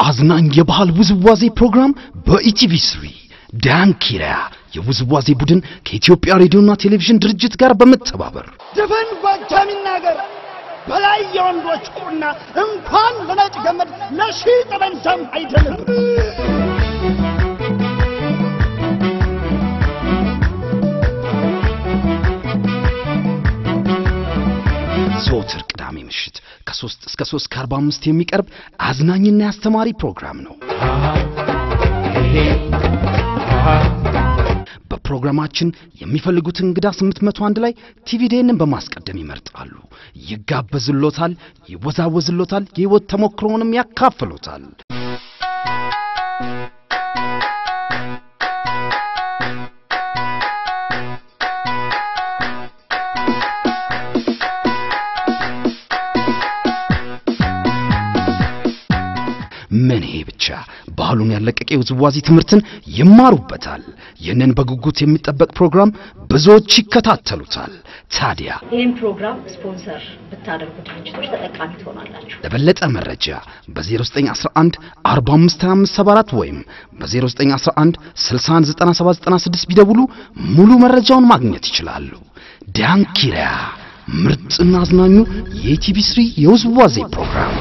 አዝናኝ የባህል ውዝዋዜ ፕሮግራም በኢቲቪ3 ዳንኪራ የውዝዋዜ ቡድን ከኢትዮጵያ ሬዲዮና ቴሌቪዥን ድርጅት ጋር በመተባበር ደፈን ባቻሚናገር በላይ የወንዶች ቁና እንኳን ለነጭ ገመድ ለሺ ጠበንጃም አይደለም ዘወትር ቅዳሜ ምሽት ከ3 እስከ 3:45 የሚቀርብ አዝናኝና አስተማሪ ፕሮግራም ነው። በፕሮግራማችን የሚፈልጉትን እንግዳ 801 ላይ ቲቪዲኤንን በማስቀደም ይመርጣሉ። ይጋበዝሎታል፣ ይወዛወዝሎታል፣ የህይወት ተሞክሮንም ያካፍሉታል። ምን ይሄ ብቻ ባህሉን ያለቀቀ የውዝዋዜ ትምህርትን ይማሩበታል። የነን በጉጉት የሚጠበቅ ፕሮግራም ብዙዎች ይከታተሉታል። ታዲያ ይሄን ፕሮግራም ስፖንሰር ብታደርጉ ድርጅቶች ተጠቃሚ ትሆናላችሁ። ለበለጠ መረጃ በ0911 452574 ወይም በ0911 609796 ቢደውሉ ሙሉ መረጃውን ማግኘት ይችላሉ። ዳንኪራ ምርጥና አዝናኙ የኢቲቪ3 የውዝዋዜ ፕሮግራም